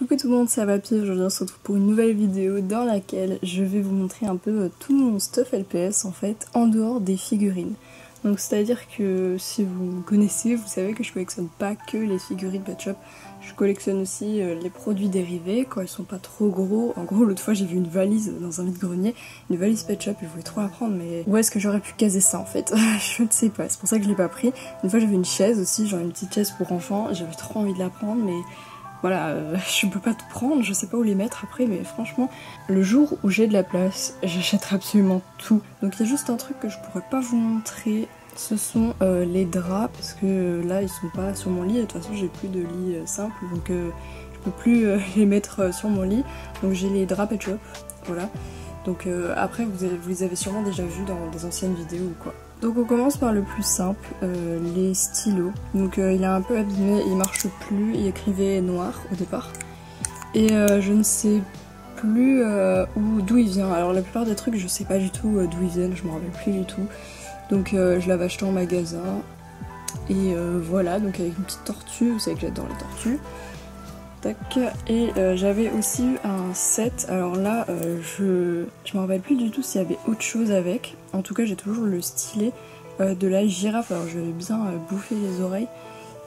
Coucou tout le monde, c'est Papy. Aujourd'hui on se retrouve pour une nouvelle vidéo dans laquelle je vais vous montrer un peu tout mon stuff LPS en fait, en dehors des figurines. Donc c'est à dire que si vous me connaissez, vous savez que je collectionne pas que les figurines Pet Shop. Je collectionne aussi les produits dérivés quand ils sont pas trop gros. En gros l'autre fois j'ai vu une valise dans un vide-grenier, une valise Pet Shop, et je voulais trop la prendre, mais où est-ce que j'aurais pu caser ça en fait? Je ne sais pas, c'est pour ça que je l'ai pas pris. Une fois j'avais une chaise aussi, genre une petite chaise pour enfants, j'avais trop envie de la prendre, mais voilà, je peux pas tout prendre, je sais pas où les mettre après, mais franchement, le jour où j'ai de la place, j'achèterai absolument tout. Donc il y a juste un truc que je pourrais pas vous montrer, ce sont les draps, parce que là ils sont pas sur mon lit, et de toute façon j'ai plus de lit simple, donc je peux plus les mettre sur mon lit. Donc j'ai les draps Pet Shop, voilà. Donc après vous les avez sûrement déjà vus dans des anciennes vidéos ou quoi. Donc on commence par le plus simple, les stylos. Donc il est un peu abîmé, il marche plus, il écrivait noir au départ. Et je ne sais plus d'où il vient. Alors la plupart des trucs je sais pas du tout d'où ils viennent, je me rappelle plus du tout. Donc je l'avais acheté en magasin. Et voilà, donc avec une petite tortue, vous savez que j'adore les tortues. Tac. Et j'avais aussi eu un set, alors là je me rappelle plus du tout s'il y avait autre chose avec. En tout cas j'ai toujours le stylet de la girafe, alors je vais bien bouffer les oreilles.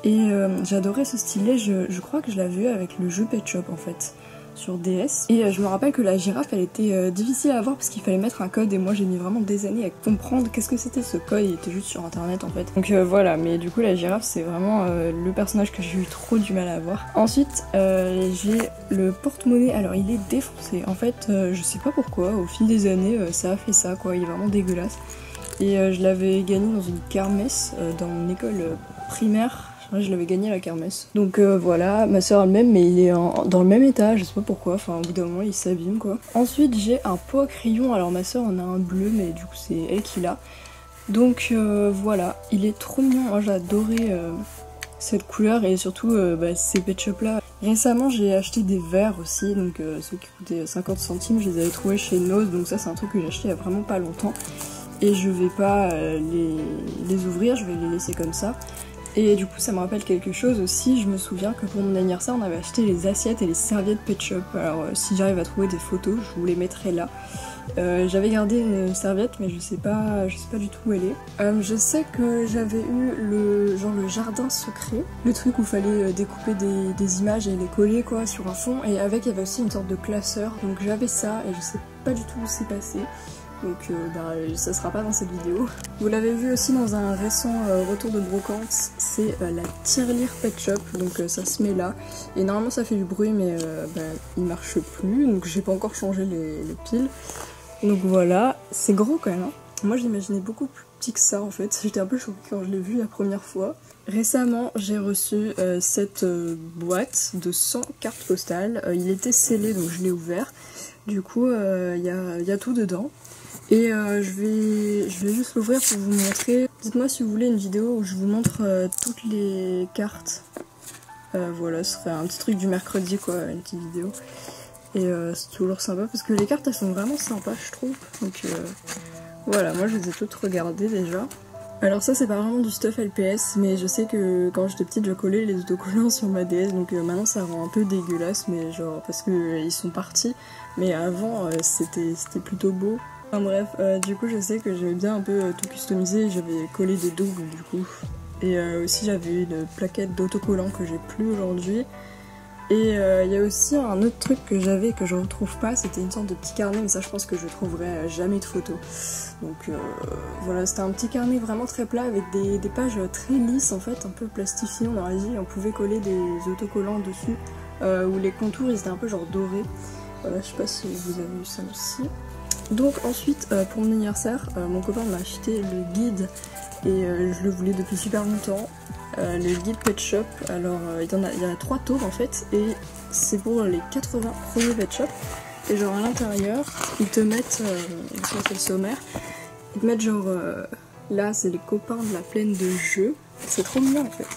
Et j'adorais ce stylet, je crois que je l'avais eu avec le jeu Pet Shop en fait, sur DS. Et je me rappelle que la girafe elle était difficile à avoir parce qu'il fallait mettre un code, et moi j'ai mis vraiment des années à comprendre qu'est-ce que c'était ce code, il était juste sur internet en fait. Donc voilà, mais du coup la girafe c'est vraiment le personnage que j'ai eu trop du mal à avoir. Ensuite j'ai le porte-monnaie, alors il est défoncé en fait, je sais pas pourquoi, au fil des années ça a fait ça quoi, il est vraiment dégueulasse. Et je l'avais gagné dans une kermesse dans mon école primaire. Je l'avais gagné à la kermesse. Donc voilà, ma soeur elle-même, mais il est dans le même état, je sais pas pourquoi, enfin au bout d'un moment il s'abîme quoi. Ensuite j'ai un pot à crayon, alors ma soeur en a un bleu, mais du coup c'est elle qui l'a. Donc voilà, il est trop mignon, moi j'ai adoré cette couleur, et surtout ces Pet Shop là. Récemment j'ai acheté des verres aussi, donc ceux qui coûtaient 50 centimes, je les avais trouvés chez Nose, donc ça c'est un truc que j'ai acheté il y a vraiment pas longtemps. Et je vais pas les ouvrir, je vais les laisser comme ça. Et du coup ça me rappelle quelque chose aussi, je me souviens que pour mon anniversaire on avait acheté les assiettes et les serviettes Pet Shop. Alors si j'arrive à trouver des photos, je vous les mettrai là. J'avais gardé une serviette mais je sais pas du tout où elle est. Je sais que j'avais eu le jardin secret, le truc où il fallait découper des images et les coller quoi sur un fond, et avec il y avait aussi une sorte de classeur, donc j'avais ça et je sais pas du tout où c'est passé. Donc ça sera pas dans cette vidéo. Vous l'avez vu aussi dans un récent retour de brocante, c'est la tirelire Pet Shop, donc ça se met là. Et normalement ça fait du bruit mais il marche plus, donc j'ai pas encore changé les piles. Donc voilà, c'est gros quand même, hein. Moi j'imaginais beaucoup plus petit que ça en fait, j'étais un peu choquée quand je l'ai vu la première fois. Récemment j'ai reçu cette boîte de 100 cartes postales, il était scellé donc je l'ai ouvert. Du coup il y a tout dedans. Et je vais juste l'ouvrir pour vous montrer. Dites-moi si vous voulez une vidéo où je vous montre toutes les cartes. Voilà, ce serait un petit truc du mercredi quoi, une petite vidéo. Et c'est toujours sympa parce que les cartes elles sont vraiment sympas je trouve. Donc voilà, moi je les ai toutes regardées déjà. Alors ça c'est pas vraiment du stuff LPS, mais je sais que quand j'étais petite je collais les autocollants sur ma DS, donc maintenant ça rend un peu dégueulasse, mais genre parce que ils sont partis. Mais avant c'était plutôt beau. Enfin bref, du coup je sais que j'avais bien un peu tout customisé, j'avais collé des doubles du coup. Et aussi j'avais une plaquette d'autocollants que j'ai plus aujourd'hui. Et il y a aussi un autre truc que j'avais que je retrouve pas, c'était une sorte de petit carnet, mais ça je pense que je trouverai jamais de photos. Donc voilà, c'était un petit carnet vraiment très plat avec des pages très lisses en fait, un peu plastifiées on aurait dit, on pouvait coller des autocollants dessus, où les contours ils étaient un peu genre dorés. Voilà, je sais pas si vous avez vu ça aussi. Donc ensuite pour mon anniversaire, mon copain m'a acheté le guide, et je le voulais depuis super longtemps. Le guide Pet Shop, alors il y en a 3 tours en fait, et c'est pour les 80 premiers Pet Shop. Et genre à l'intérieur, ils te mettent, ça c'est le sommaire, ils te mettent genre, là c'est les copains de la plaine de jeu, c'est trop mignon en fait.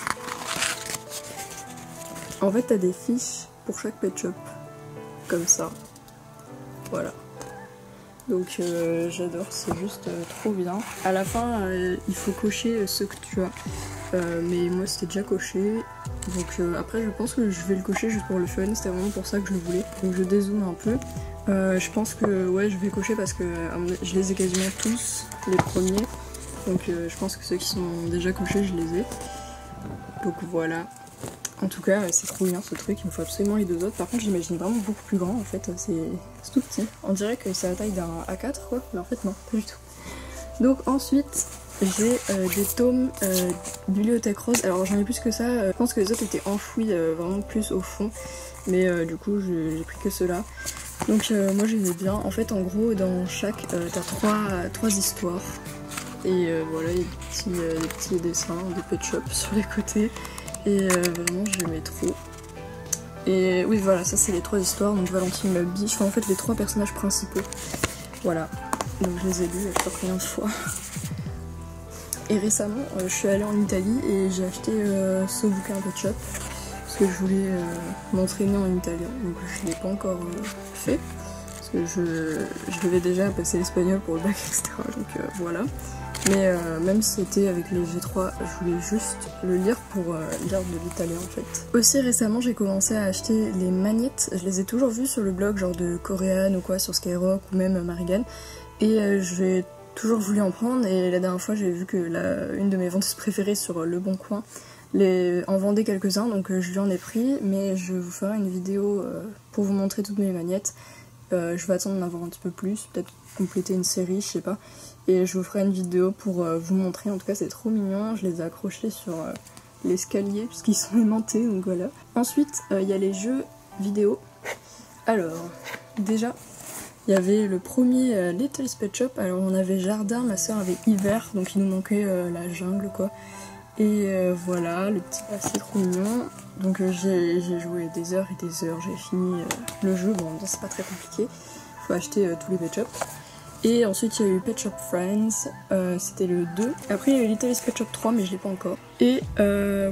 En fait t'as des fiches pour chaque Pet Shop, comme ça, voilà. Donc j'adore, c'est juste trop bien. À la fin, il faut cocher ceux que tu as. Mais moi c'était déjà coché. Donc après je pense que je vais le cocher juste pour le fun, c'était vraiment pour ça que je le voulais. Donc je dézoome un peu. Je pense que ouais je vais cocher parce que je les ai quasiment tous, les premiers. Donc je pense que ceux qui sont déjà cochés je les ai. Donc voilà. En tout cas c'est trop bien ce truc, il me faut absolument les deux autres. Par contre j'imagine vraiment beaucoup plus grand en fait, c'est tout petit. On dirait que c'est la taille d'un A4 quoi, mais en fait non, pas du tout. Donc ensuite j'ai des tomes Bibliothèque Rose. Alors j'en ai plus que ça, je pense que les autres étaient enfouis vraiment plus au fond. Mais du coup j'ai pris que ceux-là. Donc moi je les ai bien. En fait en gros dans chaque t'as trois histoires. Et voilà, il y a des petits dessins, des pet shops sur les côtés. Et vraiment j'aimais trop. Et oui voilà, ça c'est les 3 histoires. Donc Valentine la biche, enfin en fait les 3 personnages principaux. Voilà, donc je les ai lus je sais pas combien de fois. Et récemment je suis allée en Italie et j'ai acheté ce bouquin pet shop. Parce que je voulais m'entraîner en italien. Donc je l'ai pas encore fait. Parce que je devais déjà passer l'espagnol pour le bac, etc. Donc voilà. Mais même si c'était avec les G3, je voulais juste le lire pour lire de l'italien en fait. Aussi récemment j'ai commencé à acheter les magnettes, je les ai toujours vues sur le blog genre de Coréane ou quoi, sur Skyrock ou même Marigan. Et j'ai toujours voulu en prendre et la dernière fois j'ai vu que une de mes vendeuses préférées sur Le Bon Coin en vendait quelques-uns, donc je lui en ai pris. Mais je vous ferai une vidéo pour vous montrer toutes mes magnettes. Je vais attendre d'en avoir un petit peu plus, peut-être compléter une série, je sais pas. Et je vous ferai une vidéo pour vous montrer, en tout cas c'est trop mignon, je les ai accrochés sur l'escalier puisqu'ils sont aimantés, donc voilà. Ensuite il y a les jeux vidéo. Alors, déjà, il y avait le premier Little Pet Shop, alors on avait jardin, ma soeur avait hiver, donc il nous manquait la jungle quoi. Et voilà, le petit c'est trop mignon. Donc j'ai joué des heures et des heures, j'ai fini le jeu, bon c'est pas très compliqué, faut acheter tous les Pet Shops. Et ensuite il y a eu Pet Shop Friends, c'était le 2. Après il y a eu Little Pet Shop 3 mais je l'ai pas encore. Et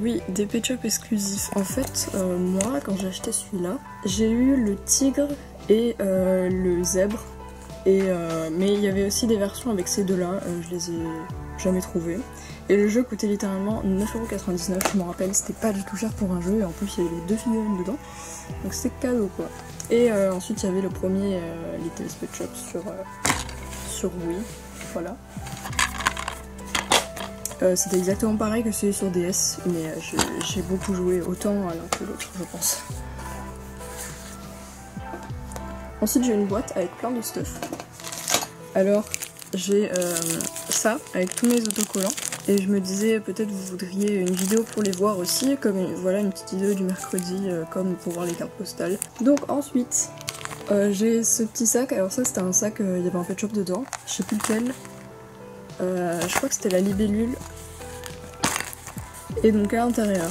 oui, des Pet Shop exclusifs. En fait, moi quand j'ai acheté celui-là, j'ai eu le tigre et le zèbre. Mais il y avait aussi des versions avec ces deux-là, je les ai jamais trouvées. Et le jeu coûtait littéralement 9,99€, je me rappelle, c'était pas du tout cher pour un jeu, et en plus il y avait les 2 figurines dedans, donc c'était cadeau quoi. Et ensuite il y avait le premier Little Pet Shop sur Wii, voilà. C'était exactement pareil que celui sur DS, mais j'ai beaucoup joué autant à l'un que l'autre, je pense. Ensuite j'ai une boîte avec plein de stuff. Alors j'ai ça avec tous mes autocollants. Et je me disais peut-être vous voudriez une vidéo pour les voir aussi, comme voilà une petite vidéo du mercredi, comme pour voir les cartes postales. Donc ensuite j'ai ce petit sac, alors ça c'était un sac, il y avait un pet shop dedans, je sais plus lequel, je crois que c'était la libellule. Et donc à l'intérieur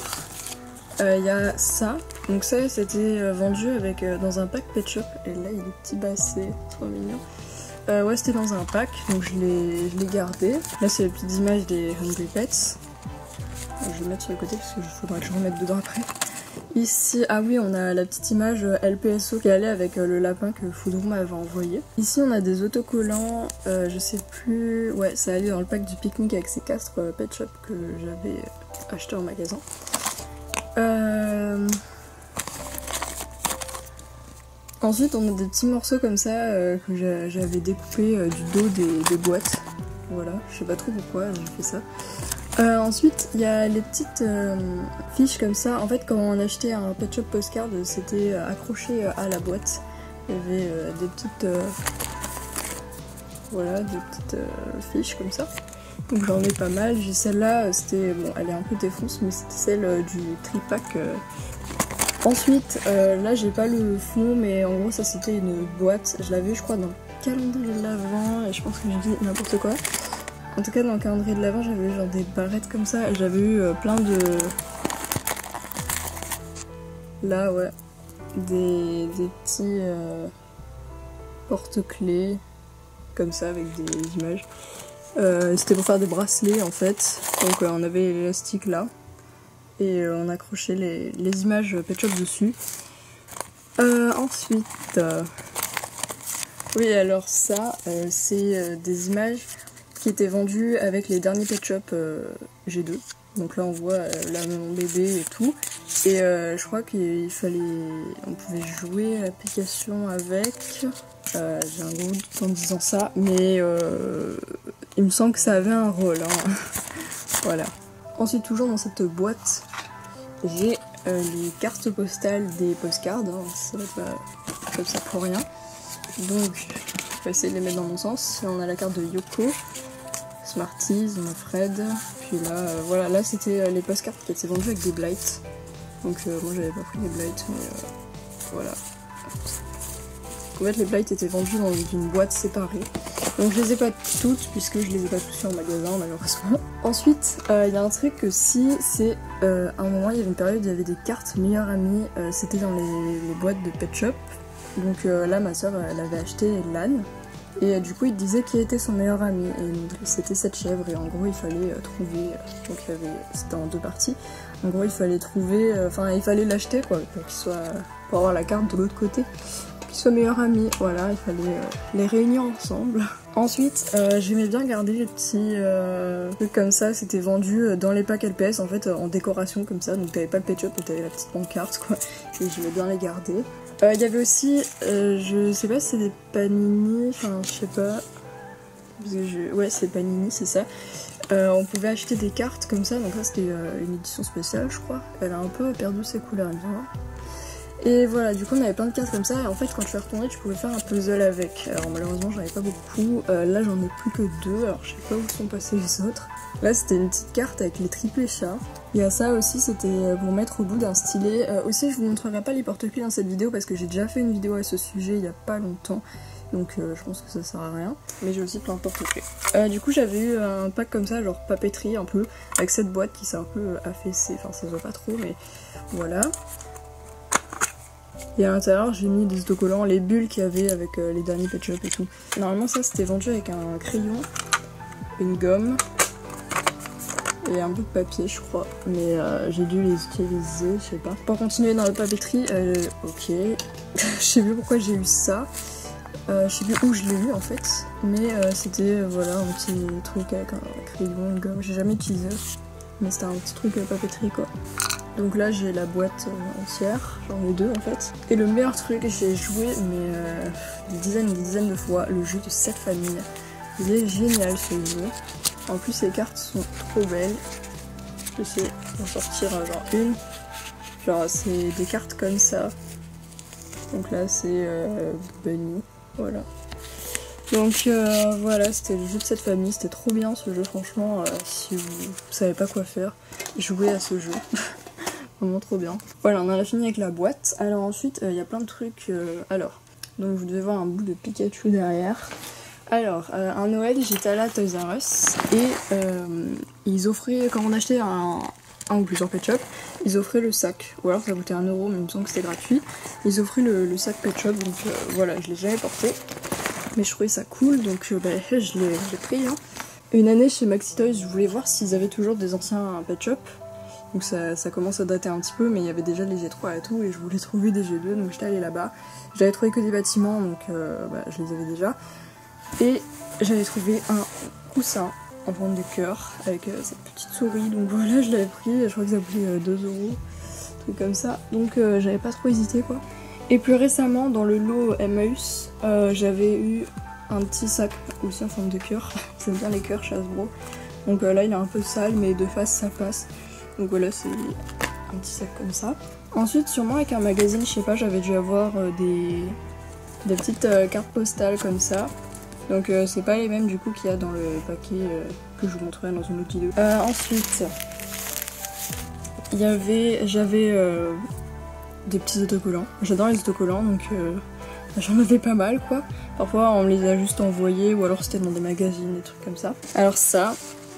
il y a ça, donc ça c'était vendu avec dans un pack pet shop, et là il y a des petits bassets, trop mignons. Ouais, c'était dans un pack, donc je l'ai gardé. Là, c'est les petites images des Hungry Pets. Je vais le mettre sur le côté parce qu'il faudra que je remette dedans après. Ici, ah oui, on a la petite image LPSO qui allait avec le lapin que Foudrou m'avait envoyé. Ici, on a des autocollants, je sais plus... Ouais, ça allait dans le pack du pique-nique avec ces castres Pet Shop que j'avais acheté en magasin. Ensuite on a des petits morceaux comme ça que j'avais découpé du dos des boîtes. Voilà, je sais pas trop pourquoi j'ai fait ça. Ensuite il y a les petites fiches comme ça. En fait quand on achetait un Pet Shop Postcard, c'était accroché à la boîte. Il y avait des petites voilà, des petites fiches comme ça. Donc j'en ai pas mal. J'ai celle-là, c'était bon, elle est un peu défonce, mais c'était celle du tripack. Ensuite, là j'ai pas le fond, mais en gros ça c'était une boîte, je l'avais je crois dans le calendrier de l'Avent, et je pense que je dis n'importe quoi. En tout cas dans le calendrier de l'Avent j'avais eu genre des barrettes comme ça, et j'avais eu plein de... Là ouais, des petits porte-clés, comme ça avec des images. C'était pour faire des bracelets en fait, donc on avait l'élastique là. Et on accrochait les images Pet Shop dessus. Ensuite, oui alors ça, c'est des images qui était vendu avec les derniers Pet Shop G2. Donc là on voit la maman bébé et tout. Et je crois qu'il fallait... on pouvait jouer à l'application avec... j'ai un gros doute en disant ça, mais il me semble que ça avait un rôle. Hein. Voilà. Ensuite, toujours dans cette boîte, j'ai les cartes postales des postcards. Hein. Ça va pas comme ça pour rien. Donc, je vais essayer de les mettre dans mon sens. Là, on a la carte de Yoko, Smarties, on a Fred. Puis là, voilà, là c'était les postcards qui étaient vendus avec des blights. Donc moi j'avais pas pris les blights, mais voilà. En fait, les blights étaient vendus dans une boîte séparée. Donc je les ai pas toutes, puisque je les ai pas tous en magasin, malheureusement. Ensuite, il y a un truc que si, c'est... à un moment, il y avait une période où il y avait des cartes meilleures amies. C'était dans les boîtes de Pet Shop. Donc là, ma soeur, elle avait acheté l'âne. Et du coup, il disait qui était son meilleur ami. Et c'était cette chèvre. Et en gros, il fallait trouver... donc c'était en 2 parties. En gros, il fallait trouver... enfin, il fallait l'acheter, quoi, pour qu'il soit... pour avoir la carte de l'autre côté. Qu'ils soient meilleurs amis. Voilà, il fallait les réunir ensemble. Ensuite, j'aimais bien garder les petits trucs comme ça. C'était vendu dans les packs LPS, en fait, en décoration comme ça. Donc t'avais pas le Pet Shop, mais t'avais la petite pancarte, quoi. Et j'aimais bien les garder. Il y avait aussi, je sais pas si c'est des panini, enfin je sais pas, parce que ouais c'est panini, c'est ça. On pouvait acheter des cartes comme ça, donc là c'était une édition spéciale je crois. Elle a un peu perdu ses couleurs, bien. Et voilà, du coup on avait plein de cartes comme ça, et en fait quand tu les retournais tu pouvais faire un puzzle avec. Alors malheureusement j'en avais pas beaucoup, là j'en ai plus que 2, alors je sais pas où sont passés les autres. Là c'était une petite carte avec les triplés chats. Il y a ça aussi, c'était pour mettre au bout d'un stylet. Aussi je vous montrerai pas les porte-clés dans cette vidéo parce que j'ai déjà fait une vidéo à ce sujet il y a pas longtemps. Donc je pense que ça sert à rien. Mais j'ai aussi plein de porte-clés. Du coup j'avais eu un pack comme ça, genre papeterie un peu, avec cette boîte qui s'est un peu affaissée, enfin ça se voit pas trop mais voilà. Et à l'intérieur j'ai mis des autocollants, les bulles qu'il y avait avec les derniers Pet Shop et tout. Normalement ça c'était vendu avec un crayon, une gomme et un bout de papier je crois. Mais j'ai dû les utiliser, je sais pas. Pour continuer dans la papeterie, ok. Je sais plus pourquoi j'ai eu ça. Je sais plus où je l'ai eu en fait. Mais c'était voilà un petit truc avec un crayon, une gomme. J'ai jamais utilisé. Mais c'était un petit truc de papeterie quoi. Donc là j'ai la boîte entière, j'en ai 2 en fait. Et le meilleur truc, j'ai joué mais des dizaines de fois le jeu de cette famille. Il est génial ce jeu. En plus les cartes sont trop belles. Je sais en sortir genre une. Genre c'est des cartes comme ça. Donc là c'est Bunny, voilà. Donc voilà, c'était le jeu de cette famille, c'était trop bien ce jeu franchement. Si vous savez pas quoi faire, jouez à ce jeu. Vraiment trop bien. Voilà, on en a fini avec la boîte. Alors ensuite, il y a plein de trucs. Alors, donc vous devez voir un bout de Pikachu derrière. Alors, un Noël, j'étais à la Toys R Us et ils offraient, quand on achetait un ou plusieurs Pet Shop, ils offraient le sac. Ou alors ça coûtait 1 €, mais il me semble que c'était gratuit. Ils offraient le sac Pet Shop, donc voilà, je l'ai jamais porté. Mais je trouvais ça cool, donc je l'ai pris. Hein. Une année chez Maxi Toys, je voulais voir s'ils avaient toujours des anciens Pet Shop. Donc ça commence à dater un petit peu, mais il y avait déjà les G3 et tout, et je voulais trouver des G2, donc j'étais allée là-bas. J'avais trouvé que des bâtiments, donc je les avais déjà. Et j'avais trouvé un coussin en forme de cœur, avec cette petite souris, donc voilà, je l'avais pris, je crois que ça coûtait 2 €, truc comme ça. Donc j'avais pas trop hésité quoi. Et plus récemment, dans le lot Emmaüs, j'avais eu un petit sac aussi en forme de cœur. J'aime bien les cœurs chez Hasbro. Donc là il est un peu sale, mais de face ça passe. Donc voilà, c'est un petit sac comme ça. Ensuite, sûrement avec un magazine, je sais pas, j'avais dû avoir des petites cartes postales comme ça. Donc c'est pas les mêmes du coup qu'il y a dans le paquet que je vous montrerai dans une autre vidéo. Ensuite, j'avais des petits autocollants. J'adore les autocollants, donc j'en avais pas mal quoi. Parfois on me les a juste envoyés ou alors c'était dans des magazines, des trucs comme ça. Alors ça...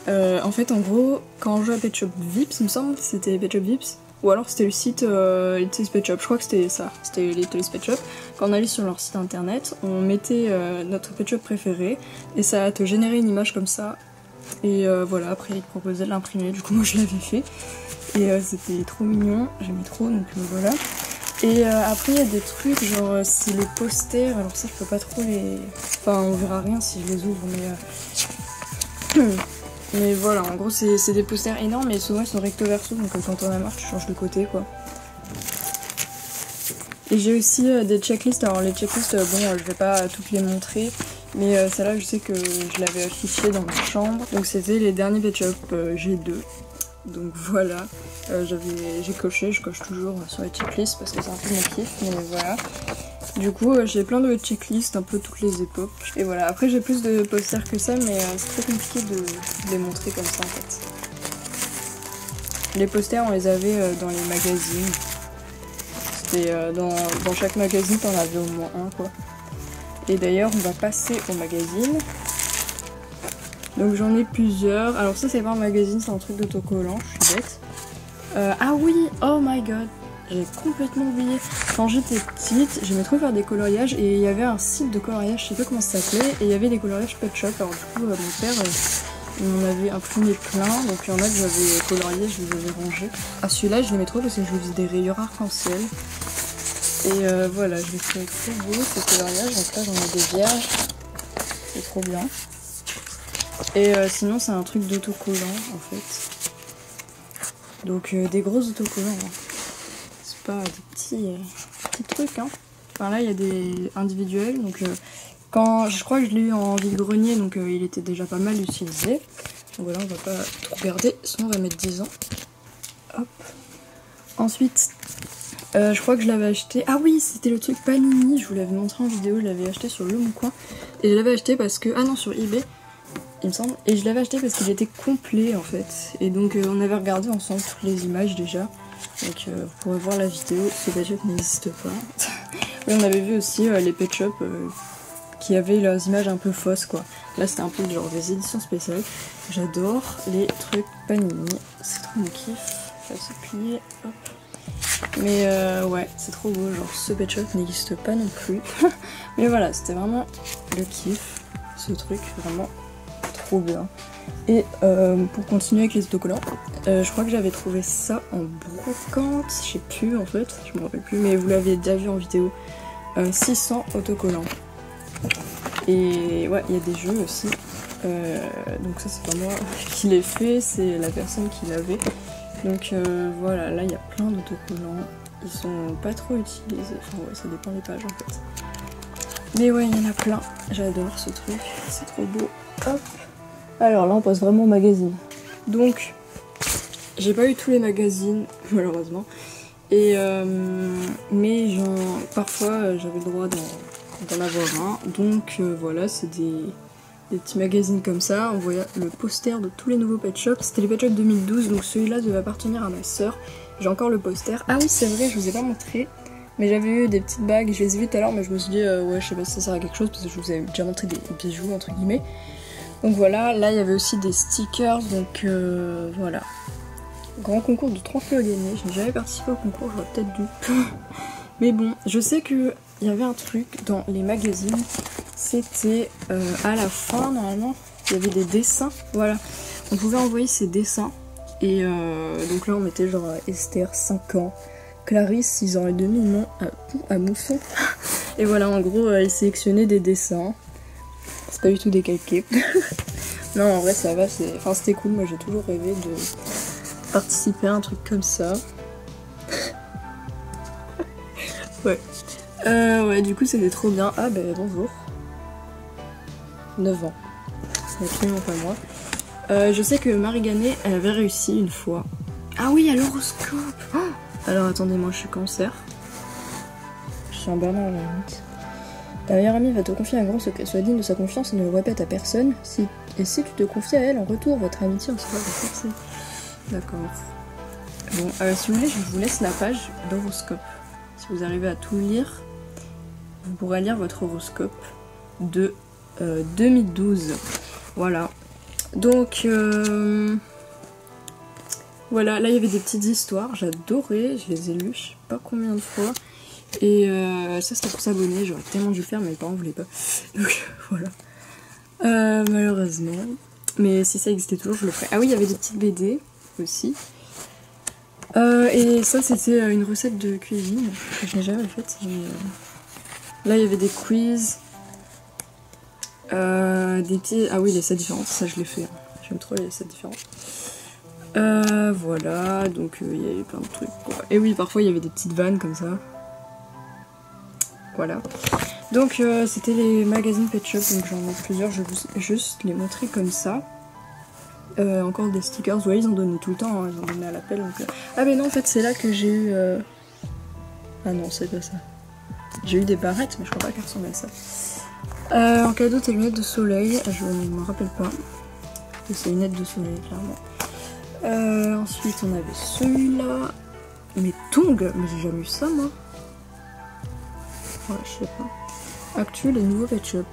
en fait, en gros, quand on joue à Pet Shop Vips, il me semble que c'était Pet Shop Vips, ou alors c'était le site Little Pet Shop, je crois que c'était ça, c'était Little Pet Shop. Quand on allait sur leur site internet, on mettait notre Pet Shop préféré, et ça te générait une image comme ça, et voilà, après ils te proposaient de l'imprimer, du coup moi je l'avais fait, et c'était trop mignon, j'aimais trop, donc voilà. Et après il y a des trucs, genre c'est les posters, alors ça je peux pas trop les... Enfin on verra rien si je les ouvre, mais... Mais voilà, en gros c'est des posters énormes et souvent ils sont recto verso, donc quand on a marre tu changes de côté quoi. Et j'ai aussi des checklists, alors les checklists bon je vais pas toutes les montrer, mais celle-là je sais que je l'avais affichée dans ma chambre. Donc c'était les derniers Pet Shop G2. Donc voilà, j'ai coché, je coche toujours sur les checklists parce que c'est un peu mon kiff, mais voilà. Du coup j'ai plein de checklists, un peu toutes les époques. Et voilà, après j'ai plus de posters que ça, mais c'est très compliqué de les montrer comme ça en fait. Les posters on les avait dans les magazines. C'était dans chaque magazine t'en avais au moins un quoi. Et d'ailleurs on va passer au magazine. Donc j'en ai plusieurs. Alors ça c'est pas un magazine, c'est un truc d'autocollant, je suis bête. Ah oui, oh my god, j'ai complètement oublié. Quand j'étais petite, j'aimais trop faire des coloriages et il y avait un site de coloriage, je sais pas comment ça s'appelait, et il y avait des coloriages Pet Shop. Alors du coup mon père il m'en avait imprimé plein, donc il y en a que j'avais colorié, je les avais rangés. Ah celui-là je l'aimais trop parce que je lui faisais des rayures arc-en-ciel. Et voilà, je l'ai trouvé trop beau ce coloriage, donc là j'en ai des vierges, c'est trop bien. Et sinon c'est un truc d'autocollant en fait. Donc des gros autocollants. Hein. C'est pas des petits trucs. Hein. Enfin là il y a des individuels. Donc quand je crois que je l'ai eu en vide-grenier, donc il était déjà pas mal utilisé. Donc voilà, on va pas tout regarder, sinon on va mettre 10 ans. Hop. Ensuite, je crois que je l'avais acheté. Ah oui, c'était le truc Panini, je vous l'avais montré en vidéo, je l'avais acheté sur Le Bon Coin. Et je l'avais acheté parce que. Ah non, sur eBay. Il me semble, et je l'avais acheté parce qu'il était complet en fait, et donc on avait regardé ensemble toutes les images déjà, donc vous pourrez voir la vidéo, ce Pet Shop n'existe pas. Et on avait vu aussi les Pet Shop qui avaient leurs images un peu fausses quoi, là c'était un peu genre des éditions spéciales. J'adore les trucs Panini, c'est trop mon kiff, ça se plier, hop. Mais ouais, c'est trop beau, genre ce Pet Shop n'existe pas non plus, mais voilà, c'était vraiment le kiff, ce truc, vraiment bien. Et pour continuer avec les autocollants, je crois que j'avais trouvé ça en brocante, je sais plus en fait, je me rappelle plus, mais vous l'avez déjà vu en vidéo. 600 autocollants. Et ouais, il y a des jeux aussi. Donc ça c'est pas moi qui l'ai fait, c'est la personne qui l'avait. Donc voilà, là il y a plein d'autocollants. Ils sont pas trop utilisés, enfin ouais, ça dépend des pages en fait. Mais ouais, il y en a plein. J'adore ce truc, c'est trop beau. Hop. Alors là on passe vraiment au magazine. Donc j'ai pas eu tous les magazines malheureusement. Et mais parfois j'avais le droit d'en avoir un. Donc voilà, c'est des petits magazines comme ça. On voyait le poster de tous les nouveaux Pet Shop. C'était les Pet Shop 2012, donc celui-là devait appartenir à ma soeur. J'ai encore le poster. Ah oui c'est vrai, je vous ai pas montré. Mais j'avais eu des petites bagues, je les ai vues tout à l'heure, mais je me suis dit ouais je sais pas si ça sert à quelque chose parce que je vous avais déjà montré des bijoux entre guillemets. Donc voilà, là il y avait aussi des stickers, donc voilà. Grand concours de 30 000 à gagner, je n'ai jamais participé au concours, j'aurais peut-être dû. Mais bon, je sais qu'il y avait un truc dans les magazines, c'était à la fin normalement, il y avait des dessins, voilà. On pouvait envoyer ces dessins, et donc là on mettait genre Esther 5 ans, Clarisse 6 ans et demi, non, à Mousson. Et voilà, en gros, ils sélectionnaient des dessins. C'est pas du tout décalqué. Non, en vrai, ça va, c'était cool. Moi, j'ai toujours rêvé de participer à un truc comme ça. Ouais. Ouais, du coup, c'était trop bien. Ah, ben, bonjour. 9 ans. C'est absolument pas moi. Je sais que Marie Ganet, elle avait réussi une fois. Ah oui, à l'horoscope. Oh, alors, attendez, moi, je suis Cancer. Je suis un Bernard à la limite. Ta meilleure amie va te confier un grand secret. Sois digne de sa confiance et ne le répète à personne. Et si tu te confies à elle en retour, votre amitié en sera renforcée. D'accord. Bon, si vous voulez, je vous laisse la page d'horoscope. Si vous arrivez à tout lire, vous pourrez lire votre horoscope de 2012. Voilà. Donc, voilà, là il y avait des petites histoires. J'adorais, je les ai lues, je sais pas combien de fois. Et ça c'était pour s'abonner, j'aurais tellement dû le faire mais mes parents voulaient pas. Donc voilà. Malheureusement. Mais si ça existait toujours je le ferais. Ah oui il y avait des petites BD aussi. Et ça c'était une recette de cuisine que je n'ai jamais faite. Là il y avait des quiz. Des petits... Ah oui les 7 différences, ça je l'ai fait. j'aime trop les sets différents. Voilà, donc il y avait plein de trucs quoi. Et oui, parfois il y avait des petites vannes comme ça. Voilà. Donc c'était les magazines Pet Shop, donc j'en ai plusieurs, je vais juste les montrer comme ça. Encore des stickers, ouais ils en donnaient tout le temps, hein, ils en donnaient à l'appel. Donc, ah mais non en fait c'est là que j'ai eu... Ah non c'est pas ça. J'ai eu des barrettes mais je crois pas qu'elles ressemblent à ça. En cadeau tes lunettes de soleil, je ne me rappelle pas. C'est une lunettes de soleil clairement. Ensuite on avait celui-là. Mais tongs, mais j'ai jamais eu ça moi. Ouais je sais pas. Actu les nouveaux Pet Shop.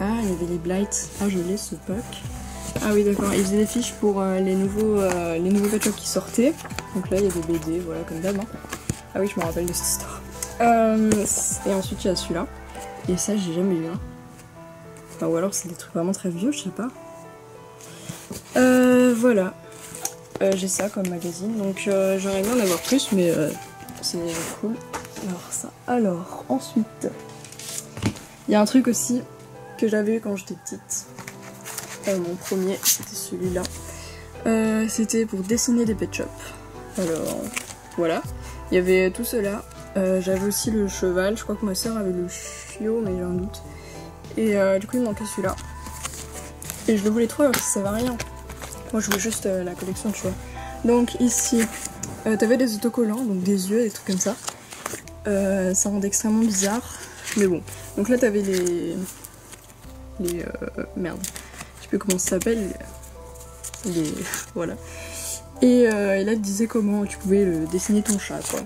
Ah, il y avait les Blights. Ah, je l'ai ce pack. Ah oui, d'accord. Ils faisaient des fiches pour les nouveaux Pet Shop qui sortaient. Donc là, il y a des BD, voilà, comme d'hab. Hein. Ah oui, je me rappelle de cette histoire. Et ensuite, il y a celui-là. Et ça, j'ai jamais eu. Hein. Enfin, ou alors, c'est des trucs vraiment très vieux, je sais pas. Voilà. J'ai ça comme magazine. Donc, j'aurais bien en avoir plus, mais c'est cool. Alors, ça. Alors, ensuite, il y a un truc aussi que j'avais eu quand j'étais petite. Mon premier, c'était celui-là. C'était pour dessiner des Pet Shop. Alors, voilà. Il y avait tout cela. J'avais aussi le cheval. Je crois que ma soeur avait le chiot, mais j'ai un doute. Et du coup, il me manquait celui-là. Et je le voulais trop alors que ça servait à rien. Moi, je voulais juste la collection, tu vois. Donc, ici, t'avais des autocollants, donc des yeux, des trucs comme ça. Ça rendait extrêmement bizarre. Mais bon. Donc là, t'avais les merde, je sais plus comment ça s'appelle, voilà. Et là il disait comment tu pouvais dessiner ton chat quoi.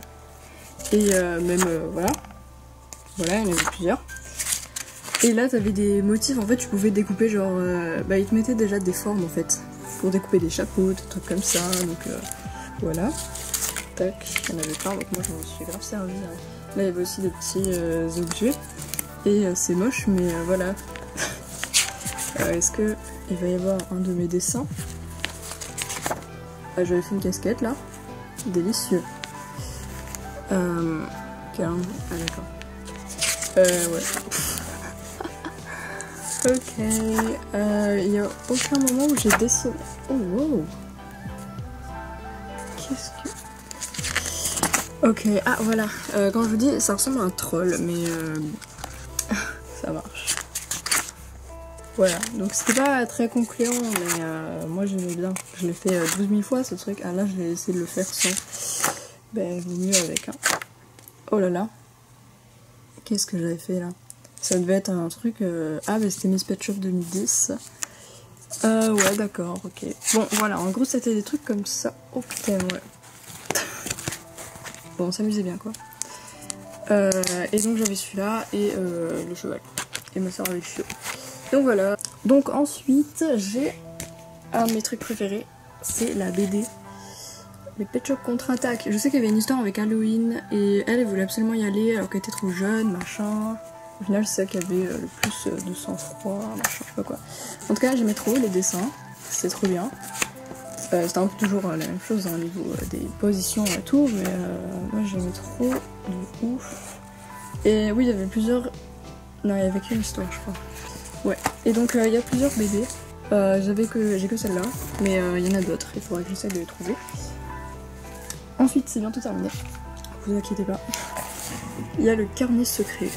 Et même voilà, il y en avait plusieurs. Et là t'avais des motifs, en fait tu pouvais découper genre, bah ils te mettaient déjà des formes en fait, pour découper des chapeaux, des trucs comme ça, donc voilà. Tac, il y en avait plein, donc moi je m'en suis grave servi. Hein. Là il y avait aussi des petits objets, et c'est moche mais voilà. Est-ce que il va y avoir un de mes dessins? J'avais fait une casquette là. Délicieux. Ah d'accord. Ouais. Ok. Il n'y a aucun moment où j'ai dessiné. Oh wow. Qu'est-ce que... Ok. Ah voilà. Quand je vous dis, ça ressemble à un troll, mais ça marche. Voilà, donc c'était pas très concluant, mais moi j'aimais bien. Je l'ai fait 12 000 fois ce truc. Ah là, je vais essayer de le faire sans. Ben, vaut mieux avec. Hein. Oh là là. Qu'est-ce que j'avais fait là? Ça devait être un truc. Ah, ben c'était Miss Pet Shop 2010. Ouais, d'accord, ok. Bon, voilà, en gros, c'était des trucs comme ça. Oh putain, ouais. Bon, on s'amusait bien quoi. Et donc j'avais celui-là et le cheval. Et ma soeur avait le chiot. Donc voilà. Donc ensuite, j'ai un de mes trucs préférés, c'est la BD. Les Pet Shop contre-attaque. Je sais qu'il y avait une histoire avec Halloween et elle voulait absolument y aller alors qu'elle était trop jeune, machin. Au final, c'est elle qui avait le plus de sang-froid, machin, je sais pas quoi. En tout cas, j'aimais trop les dessins, c'était trop bien. C'était un peu toujours la même chose au niveau des positions et tout, mais moi j'aimais trop de ouf. Et oui, il y avait plusieurs... Non, il y avait qu'une histoire, je crois. Ouais, et donc il y a plusieurs BD. J'ai que celle-là, mais il y en a d'autres, il faudrait que j'essaie de les trouver. Ensuite, c'est bientôt terminé, vous inquiétez pas. Il y a le carnet secret.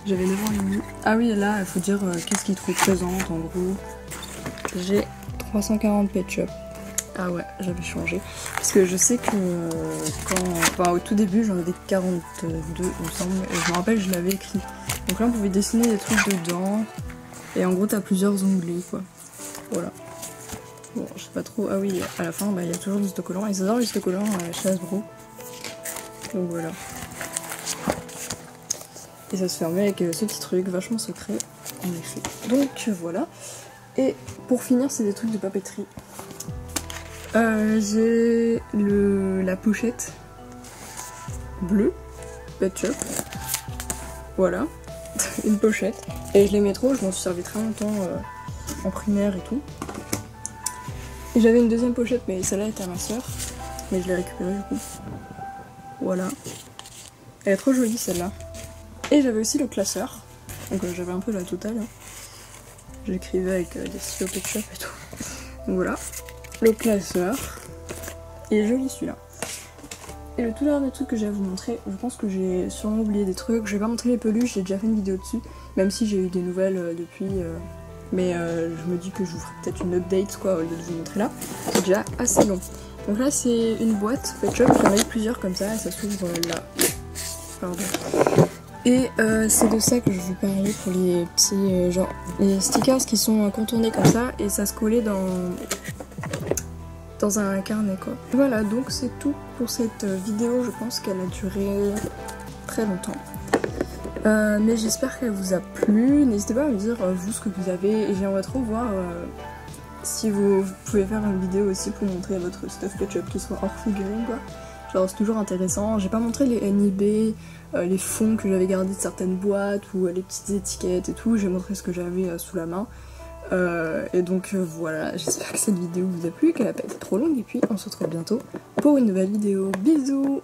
J'avais 9 ans et demi. Ah oui, là, il faut dire qu'est-ce qui te représente en gros. J'ai 340 Pet Shop. Ah ouais, j'avais changé. Parce que je sais que enfin, au tout début, j'en avais 42, il me semble. Et je me rappelle, je l'avais écrit. Donc là, on pouvait dessiner des trucs dedans. Et en gros, t'as plusieurs onglets, quoi. Voilà. Bon, je sais pas trop. Ah oui, à la fin, bah, il y a toujours des autocollants. Ils adorent les autocollants chez Hasbro. Donc voilà. Et ça se fermait avec ce petit truc vachement secret, en effet. Donc voilà. Et pour finir, c'est des trucs de papeterie. J'ai la pochette bleue, Pet Shop. Voilà, une pochette. Et je l'aimais trop, je m'en suis servi très longtemps en primaire et tout. Et j'avais une deuxième pochette, mais celle-là était à ma soeur. Mais je l'ai récupérée du coup. Voilà. Elle est trop jolie celle-là. Et j'avais aussi le classeur. Donc j'avais un peu la totale. Hein. j'écrivais avec des stylos Pet Shop et tout. Donc voilà, le classeur, il est joli celui-là. Et le tout dernier truc que j'ai à vous montrer, je pense que j'ai sûrement oublié des trucs, je vais pas montrer les peluches, j'ai déjà fait une vidéo dessus, même si j'ai eu des nouvelles depuis, mais je me dis que je vous ferai peut-être une update quoi, au lieu de vous montrer là, c'est déjà assez long. Donc là c'est une boîte Pet Shop, j'en ai eu plusieurs comme ça, et ça s'ouvre là. Pardon. Et c'est de ça que je vous parlais pour les petits, genre, les stickers qui sont contournés comme ça, et ça se collait dans un carnet quoi. Voilà, donc c'est tout pour cette vidéo, je pense qu'elle a duré très longtemps. Mais j'espère qu'elle vous a plu, n'hésitez pas à me dire vous ce que vous avez, et j'aimerais trop voir si vous pouvez faire une vidéo aussi pour montrer votre stuff Pet Shop qui soit hors figurine quoi. Genre c'est toujours intéressant, j'ai pas montré les NIB, les fonds que j'avais gardés de certaines boîtes ou les petites étiquettes et tout, j'ai montré ce que j'avais sous la main. Et donc voilà, j'espère que cette vidéo vous a plu, qu'elle a pas été trop longue, et puis on se retrouve bientôt pour une nouvelle vidéo. Bisous!